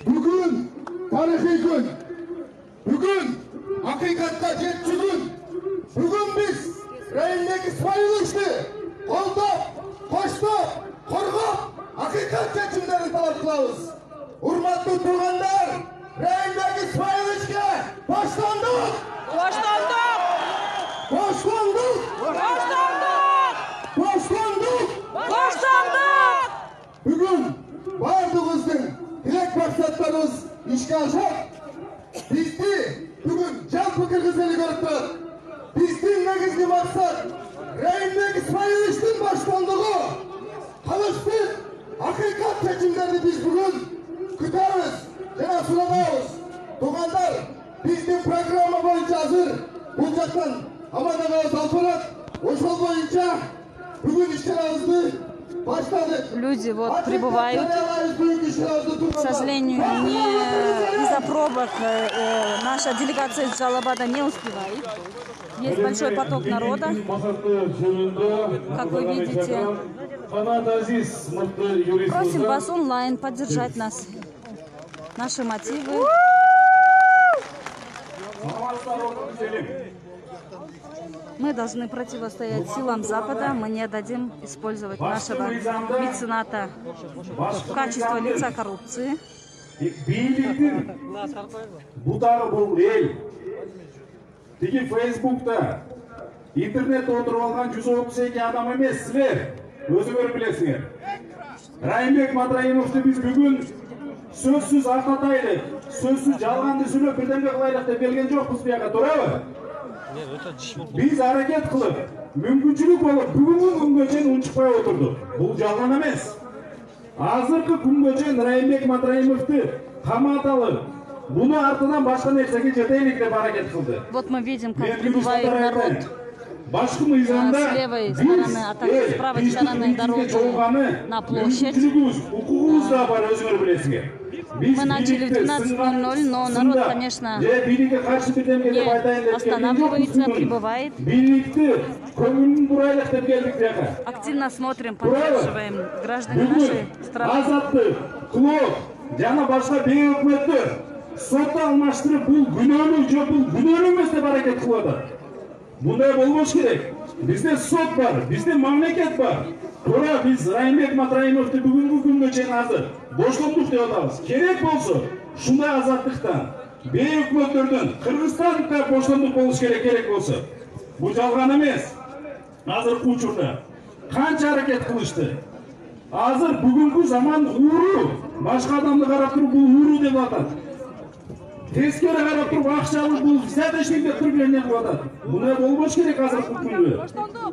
Bugün tarihi gün. Bugün hakikatta 7 gün. Bugün biz Reynek İsmail'işti. Koldap, koştap, korgap, hakikat seçimlerini talep kılabız. Hurmatlı tuğanlar, Reynek İsmail'işke başlandık. Başlandık. Başlandık. Başlandık. Başlandık. Başlandık. Bugün bardığımızın dilek maksatlarımız işe aşak. Bizdi bugün can Kırgızeli görüp bizden negizli maksat Reynek İsmail'iştin başlandığı çalıştık. Hakikat seçimlerini biz bugün kütüyoruz. Gene sunamıyoruz. Tuğanlar bizden programı boyunca hazır. Bulacaktan ama da böyle saltanat. O yol boyunca bugün işlerimizi başladık. Люди вот прибывают. К сожалению, не из-за пробок наша делегация из Джалабада не успевает. Есть большой поток народа, как вы видите. Просим вас онлайн поддержать нас, наши мотивы. Мы должны противостоять силам Запада, мы не дадим использовать нашего мецената в качестве лица коррупции. Тиги Фейсбукта, интернетте отырып алган 132 адам эмес, силер өзүңөр билесиңер. Райымбек Матраимовду биз бүгүн сөзсүз артатайлык, сөзсүз жалганды сүйлөп бирдемге кылайлык деп келген жокпуз бияка, туурабы? Биз аракет кылып, мүмкүнчүлүк болуп, бүгүнкү күнгө чейин унчукпай отурдук. Бул жалган эмес. Азыркы күнгө чейин Райымбек Матраимовду каматалып, буну артынан башка нерсеге жетейлик деп аракет кылды. Вот мы видим, как прибывает народ с левой стороны, а также с правой стороны дороги на площадь. Мы начали в 12:00, но народ, конечно, не останавливается, прибывает. Активно смотрим, поддерживаем граждан нашей страны. Сотта алмаштырып, бул күнөөлүү же бул күнөөлүү эмес деп аракет кылып атат. Мындай болбош керек. Бизде сот бар, бизде мамлекет бар. Туура биз Райымбек Матраимовду бүгүнкү күнгө чейин азыр боштондук деп атабыз. Керек болсо, ушундай азаттыктан, бейөкмөттөрдөн, Кыргызстанда боштондук болуш керек болсо. Бул жалган эмес. Азыркы учурда канча аракет кылышты. Азыр бүгүнкү заман ууру, башка адамды карап туруп бул ууру деп атат. Tezkere karap turup akşamı bul, serdeşlikle Türklerine kıladat. Buna bolboş gerek azırkı күнгө.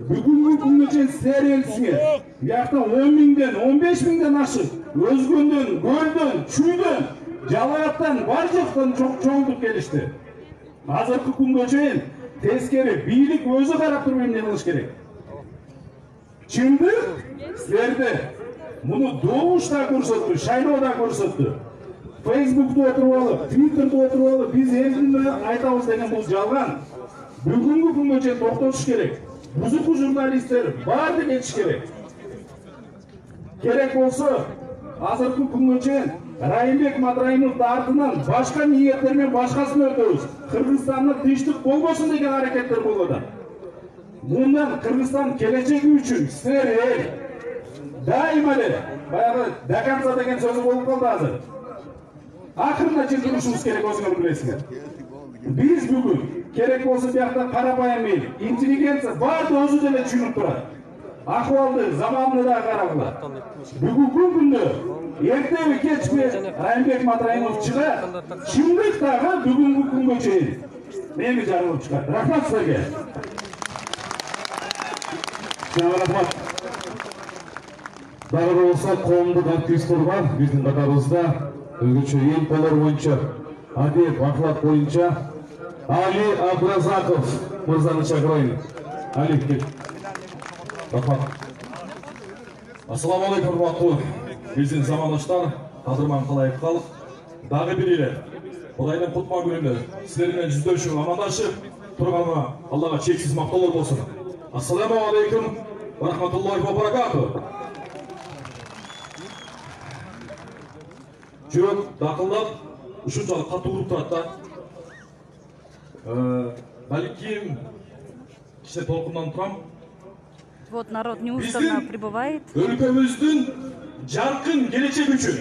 Бүгүнкү күнгө чейин силер элсиңер. Биякта 10.000'den, 15.000'den ашык, Өзгөндөн, Көлдөн, Чүйдөн, Жалаяттан, бар жактан чоңдук келишти. Азыркы күнгө чейин тезкери бийлик өзү карап туруп эмне кылыш керек. Чындык силерде муну добушта көрсөттү, шайлоодо көрсөттү. Facebook'ta oturup alıp, Twitter'da oturup alıp, biz emrinde aytабыз деген бул жалган. Бүгүнкү күнгө чейин токтотуш керек. Бузуку журналисттер барды кетиш керек. Керек болсо, азыркы күнгө чейин Райымбек Матраимовдун артынан башка ниеттермен башкасын өтөбүз. Кыргызстанга тынчтык болбосун деген аракеттер болуп атат. Мындан Кыргызстан келечеги үчүн силер эл дайыма эле баягы до конца деген сөзү болуп калды азыр. Акырына чейин турушубуз керек, өзүңөр билесиңер. Биз бүгүн керек болсо биякта карабайым эл, интеллигенция баарды өзү деле түшүнүп турат. Акыбалды заманына да карагыла. Бүгүнкү күндө эртеби кечпи Райымбек Матраимов чыгат, чындык дагы бүгүнкү күнгө чейин мени жаңылып чыгат. Рахмат силерге. Рахмат. Дагы болсо коомдук активисттер бар биздин катарыбызда. Өзгөчө ел колор боюнча, адеп, акылат боюнча Али Абразаков мырзаны чакырайын. Али, кел. Рахмат. Ассаламу алейкум, урматтуу биздин замандаштар, кадырман калайык калык. Дагы бир эле Кудайдын кутма күнүндө силер менен жүздөшүп, амандашып турганга Аллага чексиз мактоолор болсун. Ассаламу алейкум ва рахматуллахи ва баракатух. жүрөк дакылдап ушунчалык катуу уруп турат да. Балким кичине толкундан турам. Вот народ неустанно прибывает. Өлкөбүздүн жаркын келечеги үчүн,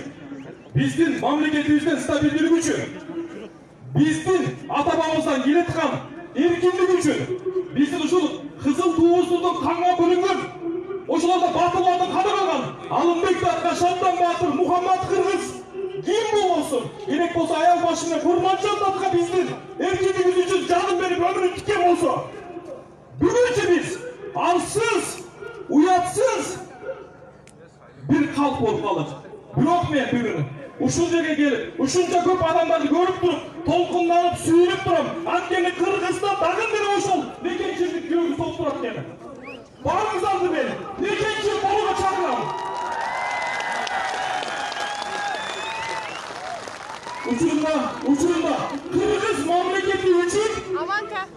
биздин мамлекетибиздин стабилдүүлүгү үчүн, биздин ата-бабамыздан келаткан эркиндик үчүн, биздин ушул кызыл туубуздун канга бөлүнгөн, ошолордо батырлардын каны калган Алымбек Датка, Шабдан Батыр, Мухаммад Кыргыз ким болбосун, керек болсо аял башы менен Курманжан Датка биздин эркиндигибиз үчүн жанын берип өмүрүн тиккен болсо, бүгүнчү биз алсыз, уятсыз bir kalp болуп калдык. Бирок мен бүгүн ушул жерге келип, ушунча көп адамдарды көрүп туруп, толкунданып, сүйүнүп турам. Анткени Кыргызда дагы бир ошол мекенчилик жүрөгү соғып турат экен. Барыңыздарды мен мекенчил болууга чакырам. Учурунда Кыргыз мамлекети үчүн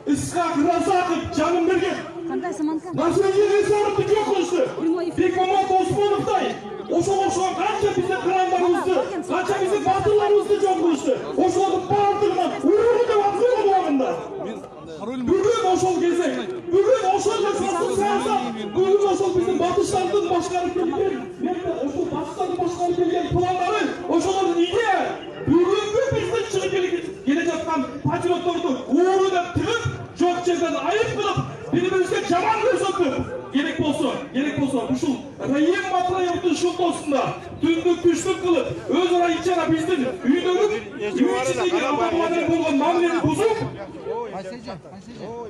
Исхак Разаков жанын берген. Кандай саманка? Наследие сарыпты жок кылышты. Бекмамат Осмоновдай ошого окшогон канча биздин кырандарыбызды, канча биздин батырларыбызды жок кылышты. Ошолордун баардыгына уруу деп аткан убагында. Бүгүн ошол кезек, бүгүн ошол саясат, бүгүн ошол биздин батыштардын башкарып келген, ошол батыштардын башкарып келген пландары, ошолордун идея бүгүнкү биздин чыгып келе жаткан патриотторду ууру деп тыгып, жок жерден айып кылып, бири-бирибизге жаман көрсөтүп, керек болсо ушул Райым Матраевдин шултосунда түндүк түштүк кылып, өз ара ичара биздин үйдөгү ичиндеги ата-бабадан болгон мамилени бузуп,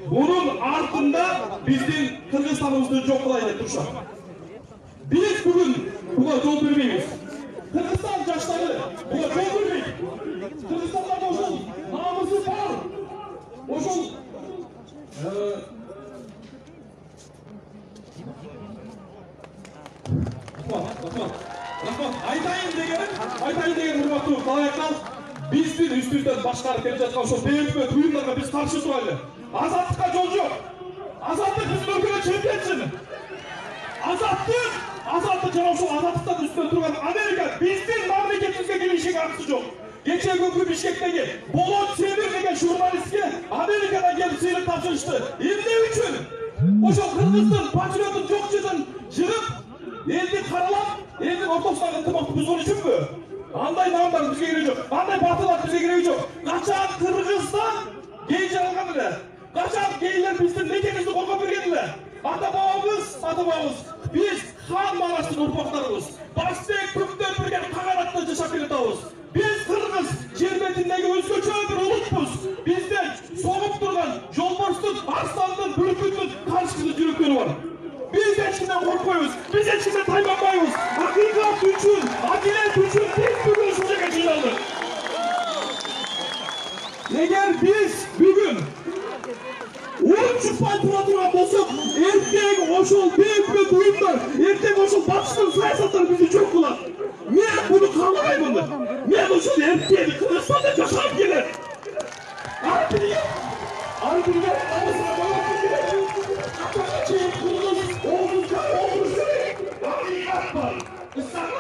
bunun артында биздин Кыргызстаныбызды жок кылайын деп турушат. Биз бүгүн буга жол бербейбиз. Кыргызстан жаштары буга жол бербейт. Кыргызстанда ошол намысы бар. Ошол айтайын деген урматтуу калайыктар, биздин үстүбүздөн башкарып келе жаткан ошол бейөкмөт уюмдарга биз каршы турайлы. Азаттыкка жол жок. Азаттык биздин өлкөдө чемпиончун. Азаттык жана ошол азаттыктан үстүнө турган Америка биздин мамлекетибизге келишиге акысы жок. Кечээ күнкү Бишкектеги Болот Семир деген журналистке Америкадан келип сыйлык тапшырышты. Эмне үчүн? Ошол Кыргыздын патриотун жок жерден жырып, элди каралап, элдин ортосундагы ынтымакты бузгон үчүнбү? Андай наамдар бизге кереги жок. Андай батырлар бизге кереги жок. Качан Кыргызстан гей жаралган эле? Качан гейлер биздин мекенибизди коргоп берген эле? Ата-бабабыз, биз хан Мараштын урпактарыбыз. Башбек көктөн берген кагаратта жашап келатабыз. Biz Kırgız жер бетиндеги өзгөчө бир улутпуз. Бизде согуп турган жолбарстын, арстандын, бүркүттүн каршысы жүрөктөрү бар. Biz эч кимден коркпойбуз, biz эч кимден тайманбайбыз. Акыйкат үчүн, адилет үчүн биз бүгүн ушул жерге жыйналдык. Эгер биз бүгүн чыкпай тура турган болсок, эртең ошол бейөкмөт уюмдар, эртең ошол батыштын саясаттары бизди жок кылат. Мен буну каалабаймын. Мен ошол эртең Кыргызстанда жашап келем. Ар бирге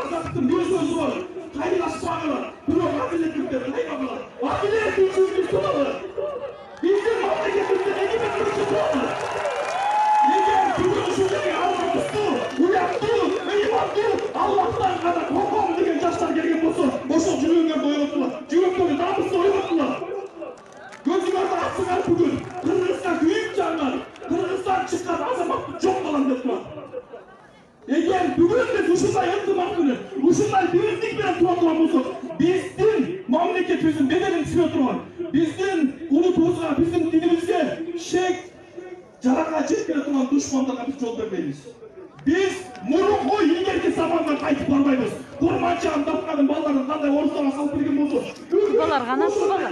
Azаттын bir sözü var. Kaynaşmağına, bürok adiletlikten kaynamalar. Adilet üçün bir tumalı. Bizim memleketimizde egemen ülke tumalı. Eğer bugün şuradaki Allah'ımızdı, uyattı, imandı, Allah'tan kadar korkam degen yaşlar gelgen bolsun. Boşul жүрөгүңөр доюлуптуlar. Жүрөктөрү намысты оюлуптуlar. Gözüңөрдү ачыңар бүгүн. Кыргызстан күйүп жаңган. Кыргызстан чыккан азаматты жок кылам деп турат. Eğer bugün de ушундай ынтымак менен, ушундай бириктик менен тура турган болсок, биздин мамлекетибиздин беделин түзө турган, биздин улутубузга, биздин динибизге шек жарака жеткире турган душмандарга биз жол бербейбиз. Biz murunku ilgerki zamandan kayıp barmayız. Kurmançağın Datka'nın ballarının kanday oruslara salıp birgin bozdu. Balar gana balar.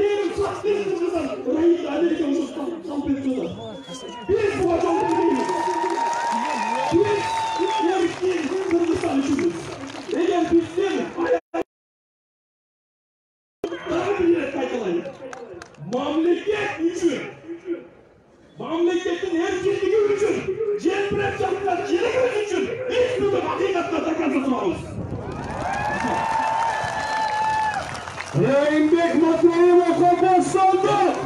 Biz bu kadar olmalıyız. Biz erkin Kırgızstan işimiz. Eğer bizden daha bir yere kaydalayın. Mamleket üçün. Mamleketin erkinliği üçün. Celbirek yapılan yerimiz üçün. Biz bugün hakikaten takasız olmalıyız. Raimbek Matayevovga boshlandik.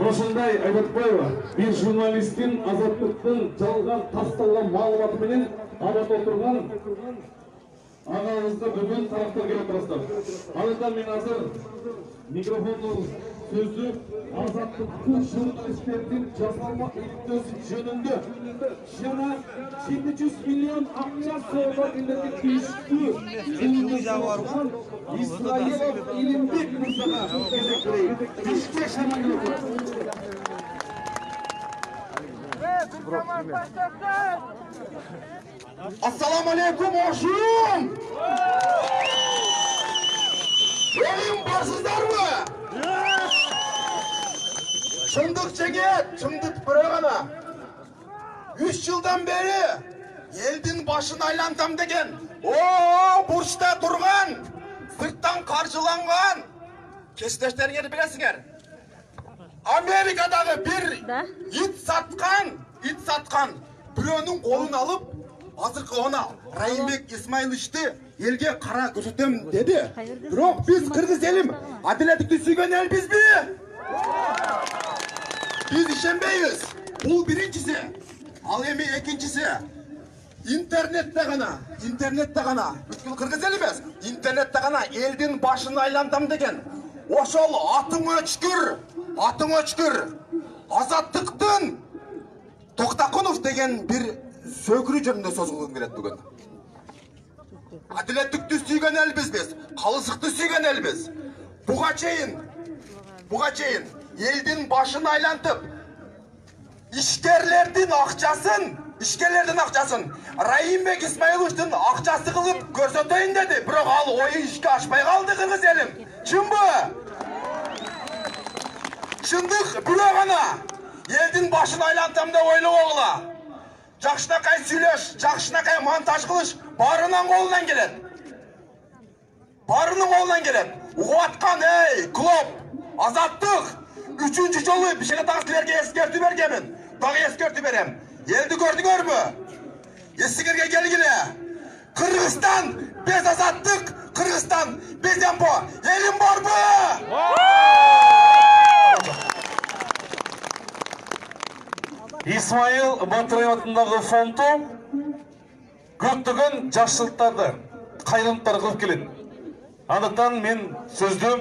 Osындай Айбатбаева bir jurnalistin Azatlıktın жалған тасталған мағлұматы менен абат отырған ағамызды бүгін тараптар келіп тұрастар. Алайда мен азыр микрофонның сөзі Азаттықтың журналистердің жасалма идеясы жөнінде жана 700 миллион ақша сауға келетін тиісті Исраилов Илимбек мырзаға кезек берейік. Ішке шаманы Ассаламу алейкум, ошуым! Елім барсыздар мы? Шындық жеңет, шындық бірі ғана. 3 жылдан бері елдің башын айлантам деген, бұрышта тұрған, сырттан қаржыланған. Кестештеріңер білесіңер. Америкадағы бір ит сатқан, біреуінің қолын алып, азырқы ona Райымбек Исмайловичті елге қара көрсетем деді. Бірақ біз қырғыз елім, әділеттікті сүйген ел біз бе? Biz işenmeyiz. Bu birincisi. Al yemeği ikincisi. İnternette gana. Bütün Kırgız elimiz. İnternette gana eldin başını aylantam degen. Oşol atın öçkür. Azatlıktın Toxtakunov degen bir sökürü jönünde sözgün kelет bugün. Adiletlikti sүйген elbiz biz. Kalısıkты sүйген elbiz. Buga çeyin. Елдің башын айлантып, işkerlerдің ақчасын Райымбек Исмайловичтің ақчасы қылып көрсетейін деді. Бірақ ал ойы ішке ашпай қалды қырғыз елім. Шын бұ? Шындық бүре ғана. Елдің башын айлантамда ойлы оғыла. Жақшынақай сөйлеш, жақшынақай монтаж қылыш барының қолынан келет. Уғатқан, клоп, азаттық. 3-cü жолы bir şeyle taksirlerge eskertü bergemin. Dağı eskertü berem. Елді gördüğür mü? Eskirge gelgile. Kırgızstan biz azattık. Kırgızstan biz empo. Elim var mı? İsmail Батырбек атындағы фонду көптөгөн жакшылыктарды, кайрымдарды кылып келет. Андыктан мен сөздүм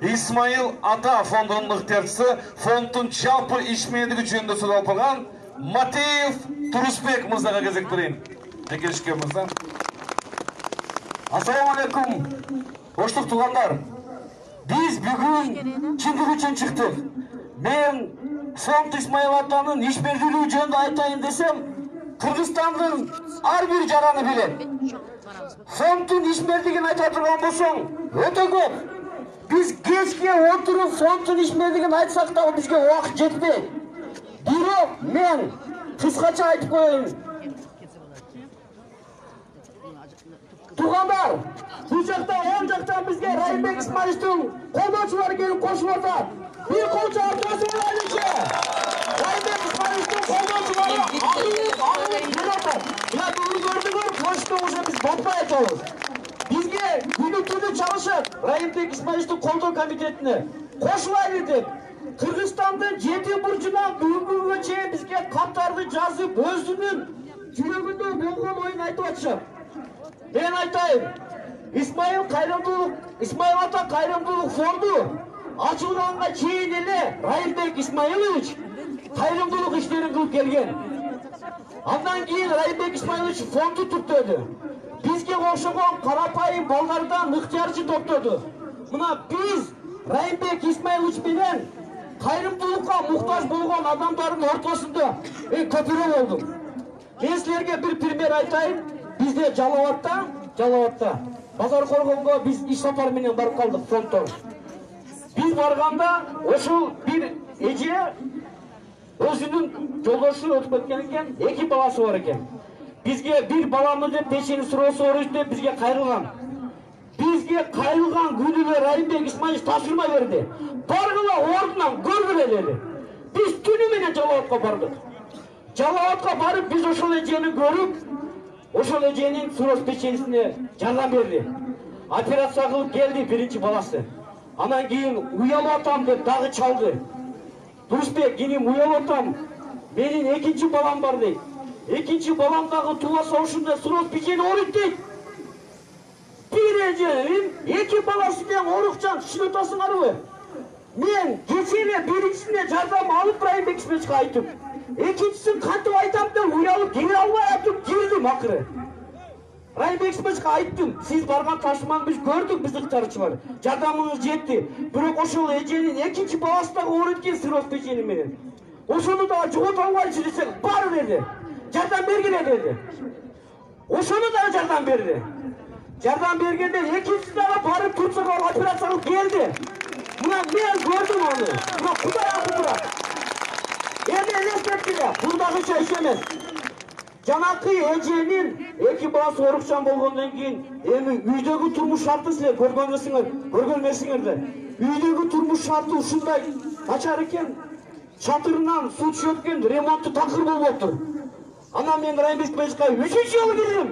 İsmail Ata fondunun ıhtiyarçısı fondun жалпы işmeyendigi жөнүндө сөз алып калган Матеев Турусбек мырзага кезек берейин. Жекелишке мырза. Ассаламу алейкум. Оштук туугандар. Биз бүгүн чындык үчүн чыктык. Мен фонд İsmail Ata'nын ишмердүүлүгү жөнүндө айтайын десем, Кыргызстандын ар бир жараны билет. Фондун ишмердигин айта турган болсоң, өтө көп. Biz geçke oturup fondun işmediğini aytsak da bizge vakit jetmeydi. Biri men kıskaça aytıp koyayım. Tuğanlar, bu jaktan, on jaktan bizge Raimbek Ismailovичтің koldoçuları gelip koşuyordu. Bir kolça arkasını ayrıca. Raimbek Ismailovичтің koldoçuları ağırlık. Ya bunu gördüğünüz koştu olsa biz batmaya çalışıyoruz. Bizge günlük çalışıp Raimbek Ismailovичтің koldo komitetine koşulaydı dep. Kırgızstan'da 7 burcudan бүгүнгө чейин bizge kaptardı жазып özünün жүрөгүндө болгон oyun айтып атышат. Ben айтайын, İsmail Ata Kayrımdılık fondu açılganга чейин эле Raimbek Ismailovич kayrımdılık işlerin kılıp gelgen. Andan keyin Raimbek Ismailovич fondu tuttuydu. Bizge koşuğun karapayın ballardan ıhtiyarcı toptodu. Mına biz Raimbek Ismailovич bilen kayrımdılıkka muhtaç bolgon adamların ortasında köpürü olduk. Ben sizlerge bir primer aytayım. Bizde Жалауатта Базар Коргонго biz iş sapar менен барып калдык фонддон. Biz барганда ошол bir эже өзүнүн жолдошу өтүп кеткен экен, 2 баласы бар экен. Bizge bir balamı деп пешени суроосу орус деп bizge кайрылган. Bizge кайрылган күнүнө Raimbek Ismailovич тапшырма берди. Баргыла ордунан көргүлө dedi. Biz түнү менен Жалауатка бардык. Жалауатқа барып біз ошол эжени көрүп, ошол эженин сурос печенисине жардам берди. Операция кылып келди биринчи баласы. Анан кийин уялып атам деп дагы чалды. Турушбек, киним уялып атам. Менин экинчи балам бар дейт. Экинчи балам дагы тууласа ушундай сурос печени ооруйт дейт. Bir эженин эки баласы менен оорукчан, түшүнүп атасыңарбы? Мен кечене биринчисине жардам алып Райымбек Исмаиловичке айттым. Экинчисин кантип айтам деп уялып кире албай атып кирдим акыры. Райымбек Исмаиловичке айттым, сиз барган ташманы биз көрдүк, биздин кытарчылар. Жардамыңыз жетти. Бирок ошол эженин экинчи баласы дагы ооруйт экен сироз печени менен. Ошону дагы жогото албайчы десек, бар деди. Жардам бергиле деди. Ошону дагы жардам берди. Жардам бергенде экинчisi дагы барып Турцияга операция кылып келди. Мына мен көрдүм аны. Мына Кудай акыбыра. Эми элестетпиле, бул дагы иш эмес. Жанакы эженин эки баласы оорукчан болгондон кийин эми үйдөгү турмуш шарты силер көргөнмесиңер да. Үйдөгү турмуш шарты ушундай начар экен. Чатырынан суу түшөт экен, ремонтту такыр болуптур. Анан мен Райымбек Исмаиловичке 3-чү жолу кирдим.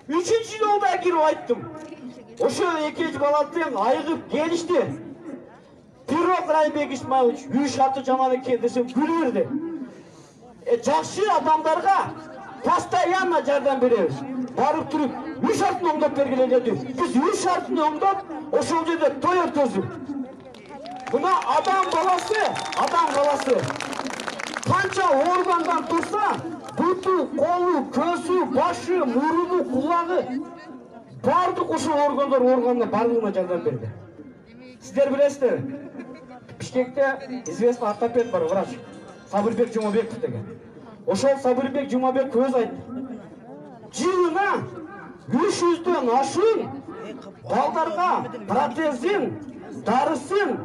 3-чү жолда кирип айттым. Ошо экинчи баласын айыгып келишти. Бирок Райымбек Исмаилович үй шарты жаман экен десем күлүп берди. Жакшы адамдарга постоянно жардам беребиз. Барып туруп үй шартын оңдоп бергиле деди. Биз үй шартын оңдоп ошол жерде той өткөздүк. Мына адам баласы канча ооругандан турса, буту, колу, көзү, башы, муруну, кулагы бардык ошол органдар ооруганына бардыгына жардам берди. Сиздер билесиздер, Бишкекте известный ортопед бар, врач Сабырбек Жумабеков деген. Ошол Сабырбек Жумабеков өз айтты. Жылына 300дөн ашуун балдарга протезин, дарысын,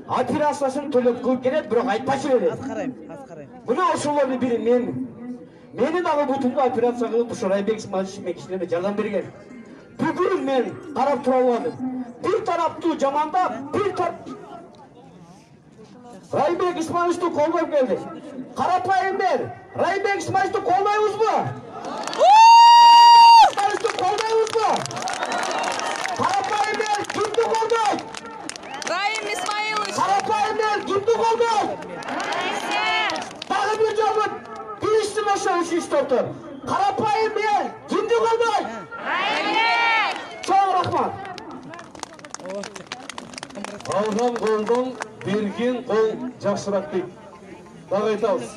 операциясын төлөп кылып келет, бирок айтпачу берет. Мына ошолордун бири мен. Мени дагы бутумду операция кылып ошо Райымбек Исмаилович кишилерге жардам берген. Бүгүн мен карап тура албадым. Bir тараптуу жамандап, bir тарап Райымбек Исмаиловичти колдоп келди. Карапайымдар, Райымбек Исмаиловичти колдойбузбу? Исмаиловичти колдойбузбу? Карапайымдар кимди колдойт? Райым Исмаилович. Карапайымдар кимди колдойт? Дагы бир жолу билишсин ошо үч топтор. Карапайымдар кимди колдойт? Райымбек. Чоң рахмат. Алган колдон берген кол жакшыраак дейт. Дагы айтабыз.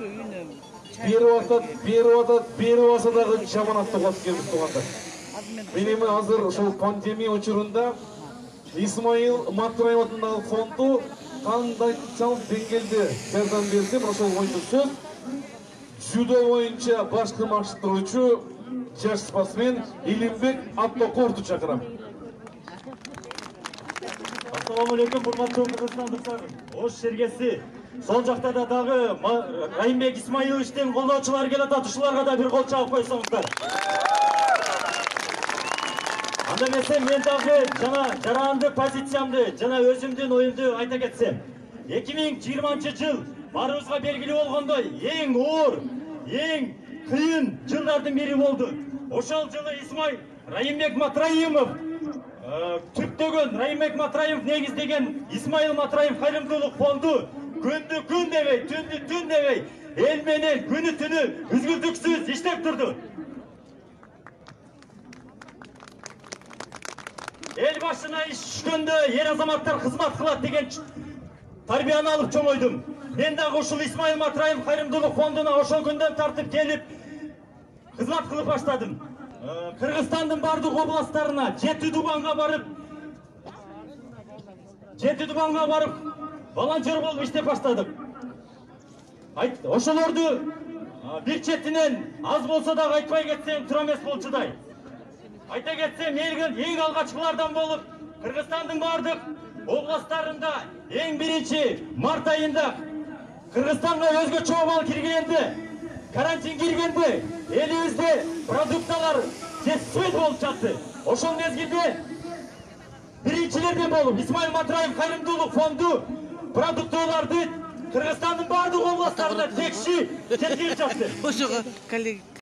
Берип атат, баса дагы жаманатты кылып келдик туугандар. Мен эми азыр ошол пандемия учурунда Исмаил Матраев атындагы фонду кандайчалык деңгээлде жардам берсе, ошол боюнча сөз дзюдо боюнча башкы машыктыруучу жаш спортсмен Илимбек Абдокоровду чакырам. Assalamu alaikum, урматтуу кыргызстандыктар. Ош сергеси. Сол жакта да дагы Райымбек Исмаиловичтин колдоочулары келатат. Ушуларга да бир кол чалып койсоңуздар. Анда эмесе мен дагы жана жаранды позициямды, жана өзүмдүн оюмду айта кетсем. 2020-жыл баарыбызга белгилүү болгондой эң оор, эң кыйын жылдардын бири болду. Ошол жылы Исмаил Райымбек Матраимов түптөгөн Райымбек Матраимов негиздеген Исмаил Матраимов кайрымдуулук фонду күндү күн дебей, түндү түн дебей, эл менен күнү түнү үзгүлтүксүз иштеп турду. Эл башына иш түшкөндө эр азаматтар кызмат кылат деген тарбияны алып чоңойдум. Мен дагы ушул Исмаил Матраимов кайрымдуулук фондуна ошол күндөн тартып келип кызмат кылып баштадым. Кыргызстандын бардык областтарына, Жети Дубанга барып волонтер болуп иштеп баштадым. Ошолорду бир четинен аз болсо дагы айтпай кетсем тура эмес болчудай. Айта кетсем эң алгачкылардан болуп Кыргызстандын бардык областтарында эң биринчи март айында Кыргызстанга өзгөчө абал киргенде, карантин киргенде элибизде продукталар жетишпейт болуп жатты. Ошол мезгилде биринчилерден болуп Исмаил Матраимов кайрымдуулук фонду продукталарды Кыргызстандын бардык областарында текши тергеп жатты. Ошого коллега